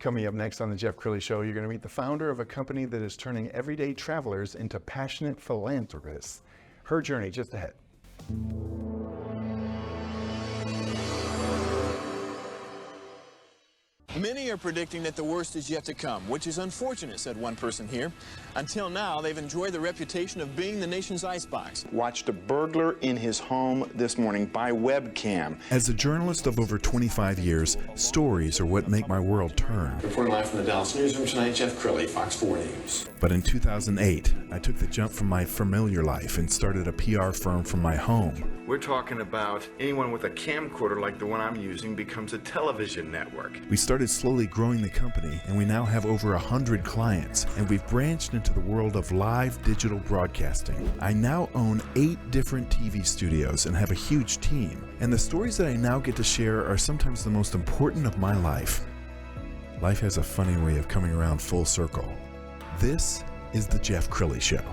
Coming up next on the Jeff Crilley Show, you're going to meet the founder of a company that is turning everyday travelers into passionate philanthropists. Her journey just ahead. Many are predicting that the worst is yet to come, which is unfortunate, said one person here. Until now, they've enjoyed the reputation of being the nation's icebox. Watched a burglar in his home this morning by webcam. As a journalist of over 25 years, stories are what make my world turn. Reporting live from the Dallas newsroom tonight, Jeff Crilley, Fox 4 News. But in 2008, I took the jump from my familiar life and started a PR firm from my home. We're talking about anyone with a camcorder like the one I'm using becomes a television network. We started slowly growing the company, and we now have over 100 clients, and we've branched into the world of live digital broadcasting. I now own 8 different TV studios and have a huge team, and the stories that I now get to share are sometimes the most important of my life. Life has a funny way of coming around full circle. This is the Jeff Crilley Show.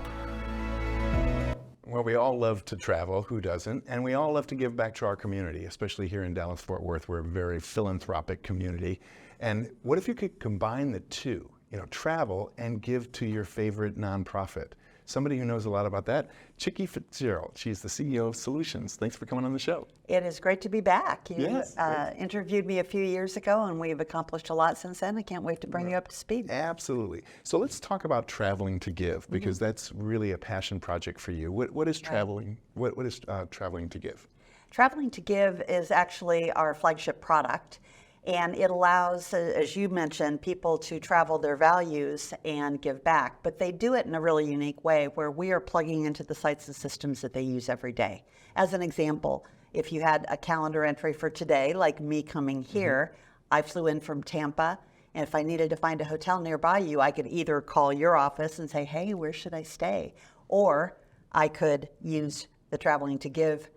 Well, we all love to travel, who doesn't? And we all love to give back to our community, especially here in Dallas-Fort Worth. We're a very philanthropic community. And what if you could combine the two, travel and give to your favorite nonprofit? Somebody who knows a lot about that, Chicke Fitzgerald. She's the CEO of Solutionz. Thanks for coming on the show. It is great to be back. You Yes. interviewed me a few years ago, and we've accomplished a lot since then. I can't wait to bring you up to speed. Absolutely. So let's talk about traveling to give, because that's really a passion project for you. What is traveling? What is traveling to give? Traveling to Give is actually our flagship product. And it allows, as you mentioned, people to travel their values and give back. But they do it in a really unique way where we are plugging into the sites and systems that they use every day. As an example, if you had a calendar entry for today, like me coming here, I flew in from Tampa. And if I needed to find a hotel nearby you, I could either call your office and say, hey, where should I stay? Or I could use the Traveling to Give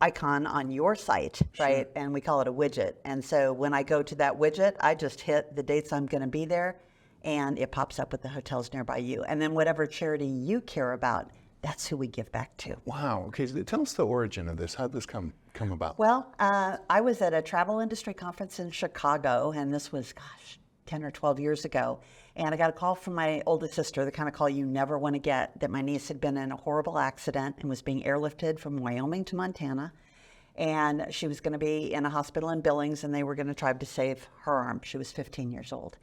icon on your site, right? And we call it a widget. And so when I go to that widget, I just hit the dates I'm going to be there, and it pops up with the hotels nearby you. And then whatever charity you care about, that's who we give back to. Wow. Okay. So tell us the origin of this. How did this come about? Well, I was at a travel industry conference in Chicago, and this was, 10 or 12 years ago. And I got a call from my oldest sister, the kind of call you never want to get, that my niece had been in a horrible accident and was being airlifted from Wyoming to Montana. And she was going to be in a hospital in Billings, and they were going to try to save her arm. She was 15 years old.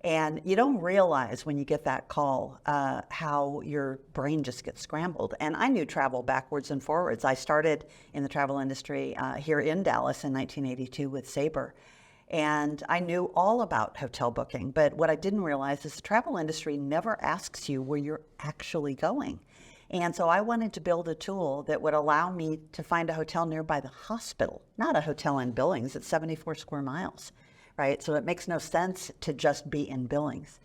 And you don't realize when you get that call how your brain just gets scrambled. And I knew travel backwards and forwards. I started in the travel industry here in Dallas in 1982 with Sabre. And I knew all about hotel booking, but what I didn't realize is the travel industry never asks you where you're actually going. And so I wanted to build a tool that would allow me to find a hotel nearby the hospital, not a hotel in Billings. It's 74 square miles, right? So it makes no sense to just be in Billings.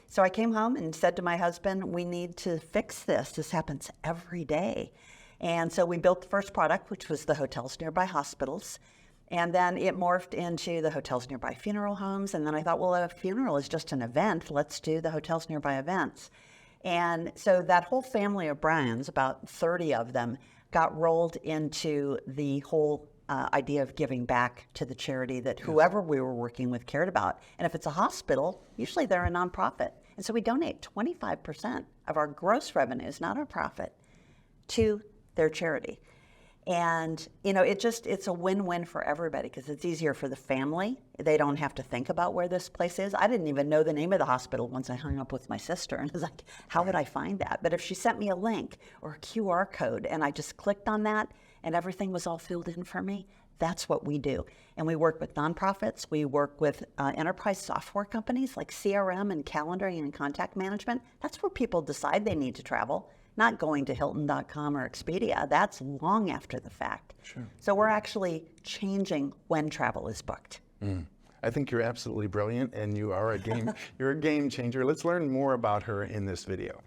So I came home and said to my husband, we need to fix this. This happens every day. And so we built the first product, which was the hotels nearby hospitals. And then it morphed into the hotels nearby funeral homes. And then I thought, well, a funeral is just an event. Let's do the hotels nearby events. And so that whole family of brands, about 30 of them, got rolled into the whole idea of giving back to the charity that whoever we were working with cared about. And if it's a hospital, usually they're a nonprofit. And so we donate 25% of our gross revenues, not our profit, to their charity. And, it's a win-win for everybody because it's easier for the family. They don't have to think about where this place is. I didn't even know the name of the hospital once I hung up with my sister. And I was like, how would I find that? But if she sent me a link or a QR code and I just clicked on that and everything was all filled in for me, that's what we do. And we work with nonprofits. We work with enterprise software companies like CRM and calendaring and contact management. That's where people decide they need to travel. Not going to Hilton.com or Expedia. That's long after the fact. Sure. So we're actually changing when travel is booked. I think you're absolutely brilliant, and you are you're a game changer. Let's learn more about her in this video.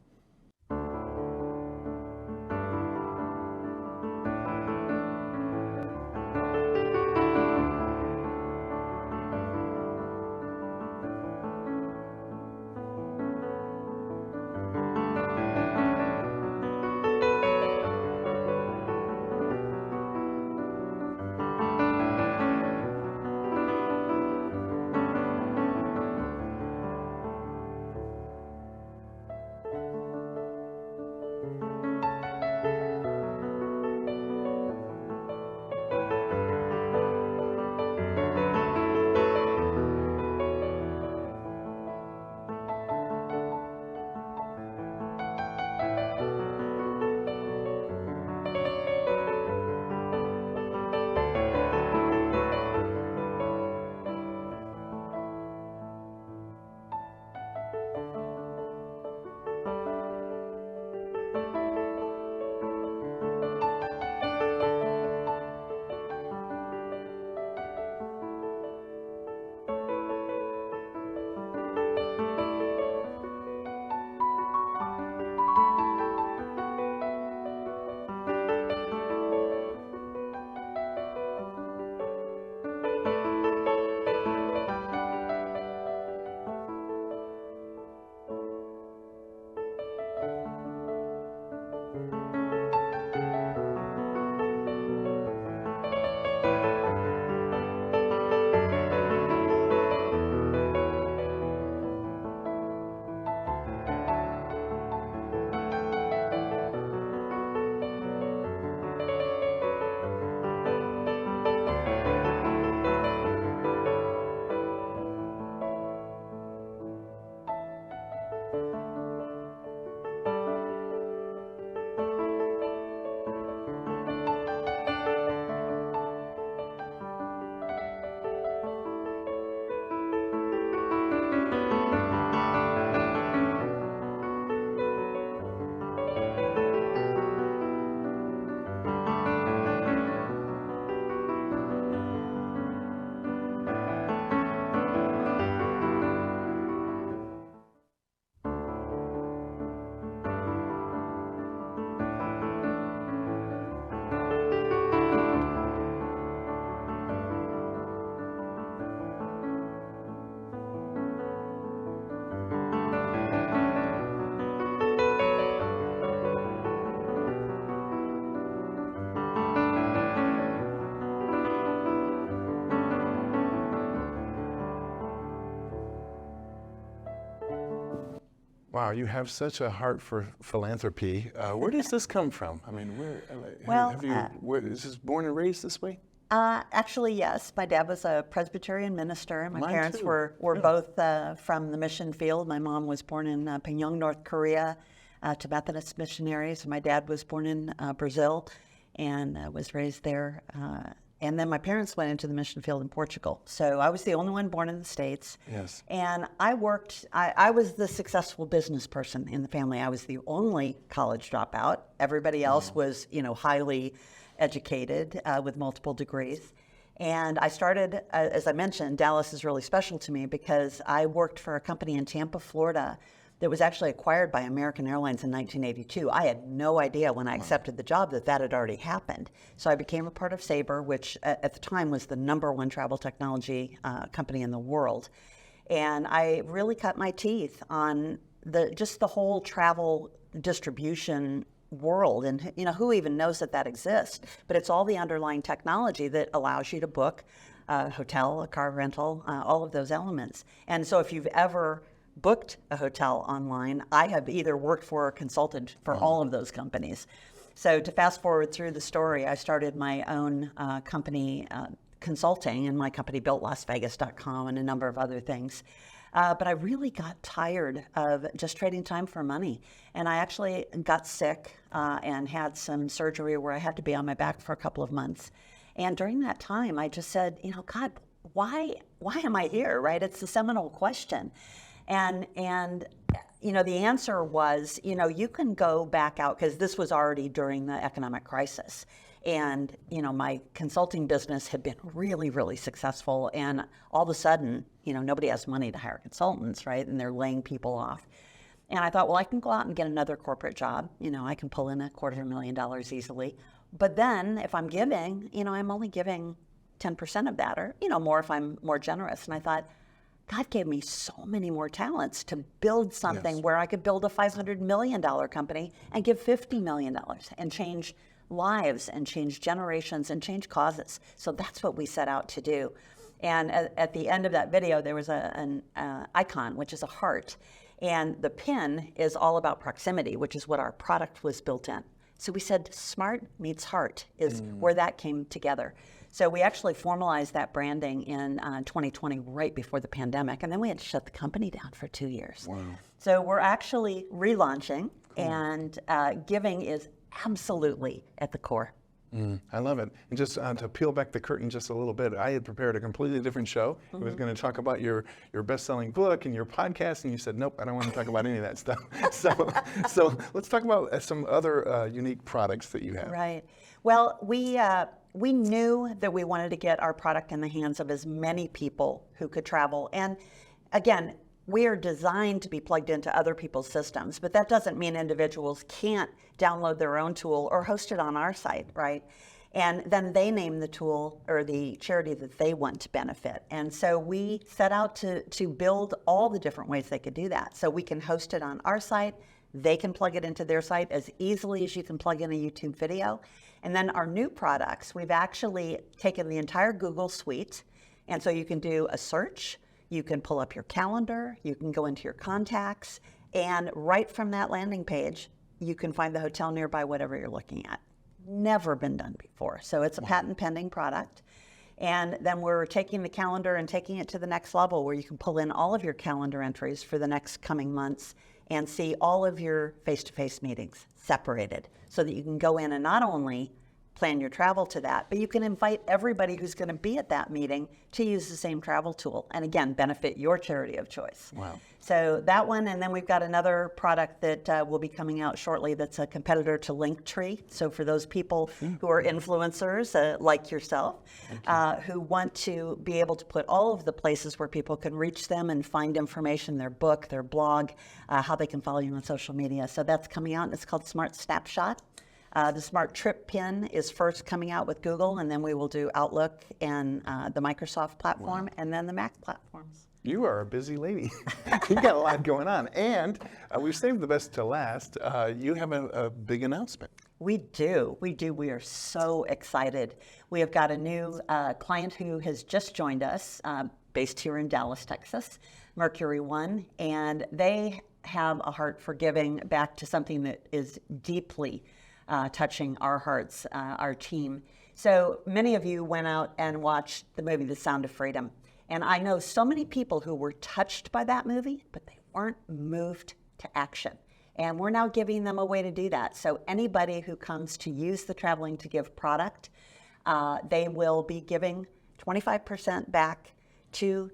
Wow, you have such a heart for philanthropy. Where does this come from? I mean, Well, is this born and raised this way? Actually, yes. My dad was a Presbyterian minister, and my Mine parents too. were Really? both from the mission field. My mom was born in Pyongyang, North Korea, to Methodist missionaries. My dad was born in Brazil and was raised there. And then my parents went into the mission field in Portugal. So I was the only one born in the States. Yes. And I was the successful business person in the family. I was the only college dropout. Everybody else was, highly educated with multiple degrees. And I started, as I mentioned, Dallas is really special to me because I worked for a company in Tampa, Florida that was actually acquired by American Airlines in 1982. I had no idea when I accepted the job that had already happened. So I became a part of Sabre, which at the time was the #1 travel technology company in the world. And I really cut my teeth on just the whole travel distribution world. And who even knows that exists? But it's all the underlying technology that allows you to book a hotel, a car rental, all of those elements. And so if you've ever booked a hotel online, I have either worked for or consulted for all of those companies. So to fast forward through the story, I started my own company consulting, and my company built LasVegas.com and a number of other things. But I really got tired of just trading time for money. And I actually got sick and had some surgery where I had to be on my back for a couple of months. And during that time, I just said, God, why am I here, right? It's the seminal question. And the answer was, you can go back out, because this was already during the economic crisis. And, my consulting business had been really, really successful. And all of a sudden, nobody has money to hire consultants, right? And they're laying people off. And I thought, well, I can go out and get another corporate job. I can pull in $250,000 easily. But then if I'm giving, I'm only giving 10% of that, or, more if I'm more generous. And I thought, God gave me so many more talents to build something where I could build a $500 million company and give $50 million and change lives and change generations and change causes. So that's what we set out to do. And at the end of that video, there was an icon, which is a heart. And the pin is all about proximity, which is what our product was built in. So we said smart meets heart is where that came together. So we actually formalized that branding in 2020, right before the pandemic, and then we had to shut the company down for 2 years. Wow. So we're actually relaunching, and giving is absolutely at the core. I love it. And just to peel back the curtain just a little bit, I had prepared a completely different show. It was going to talk about your best-selling book and your podcast, and you said, nope, I don't want to talk about any of that stuff. So let's talk about some other unique products that you have. Right. Well, we knew that we wanted to get our product in the hands of as many people who could travel. And again, we are designed to be plugged into other people's systems, but that doesn't mean individuals can't download their own tool or host it on our site, right? And then they name the tool or the charity that they want to benefit. And so we set out to build all the different ways they could do that. So we can host it on our site. They can plug it into their site as easily as you can plug in a YouTube video. And then our new products, we've actually taken the entire Google suite. And so you can do a search, you can pull up your calendar, you can go into your contacts, and right from that landing page, you can find the hotel nearby, whatever you're looking at. Never been done before. So it's a patent pending product. And then we're taking the calendar and taking it to the next level where you can pull in all of your calendar entries for the next coming months and see all of your face-to-face meetings separated so that you can go in and not only plan your travel to that, but you can invite everybody who's going to be at that meeting to use the same travel tool and again, benefit your charity of choice. Wow. So that one, and then we've got another product that will be coming out shortly that's a competitor to Linktree. So for those people who are influencers like yourself, who want to be able to put all of the places where people can reach them and find information, their book, their blog, how they can follow you on social media. So that's coming out, and it's called Smart Snapshot. The Smart Trip Pin is first coming out with Google, and then we will do Outlook and the Microsoft platform, and then the Mac platforms. You are a busy lady. You've got a lot going on. And we've saved the best to last. You have a big announcement. We do. We are so excited. We have got a new client who has just joined us, based here in Dallas, Texas, Mercury One, and they have a heart for giving back to something that is deeply touching our hearts, our team. So many of you went out and watched the movie The Sound of Freedom. And I know so many people who were touched by that movie, but they weren't moved to action. And we're now giving them a way to do that. So anybody who comes to use the Traveling to Give product, they will be giving 25% back to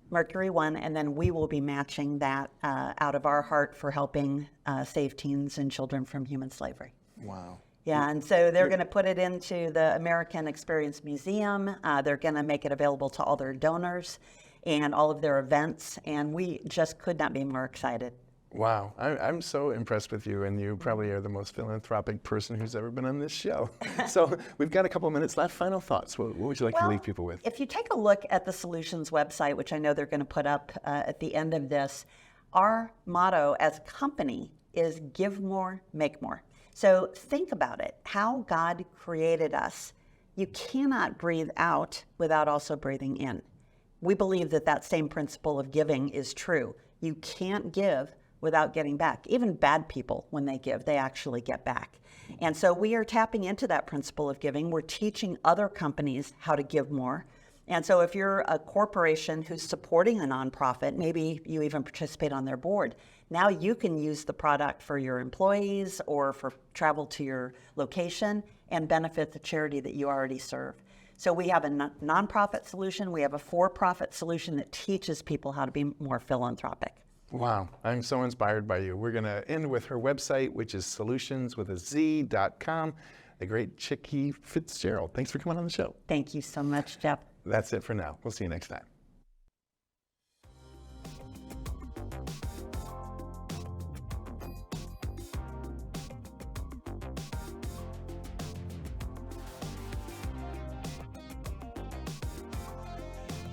Mercury One, and then we will be matching that out of our heart for helping save teens and children from human slavery. Wow. Yeah, and so they're going to put it into the American Experience Museum. They're going to make it available to all their donors and all of their events, and we just could not be more excited. Wow, I'm so impressed with you, and you probably are the most philanthropic person who's ever been on this show. So we've got a couple minutes left. Final thoughts. What would you like to leave people with? If you take a look at the Solutionz website, which I know they're going to put up at the end of this, our motto as a company is give more, make more. So think about it, how God created us. You cannot breathe out without also breathing in. We believe that that same principle of giving is true. You can't give without getting back. Even bad people, when they give, they actually get back. And so we are tapping into that principle of giving. We're teaching other companies how to give more. And so if you're a corporation who's supporting a nonprofit, maybe you even participate on their board, now you can use the product for your employees or for travel to your location and benefit the charity that you already serve. So we have a nonprofit solution. We have a for-profit solution that teaches people how to be more philanthropic. Wow, I'm so inspired by you. We're going to end with her website, which is solutionz.com. The great Chicke Fitzgerald. Thanks for coming on the show. Thank you so much, Jeff. That's it for now. We'll see you next time.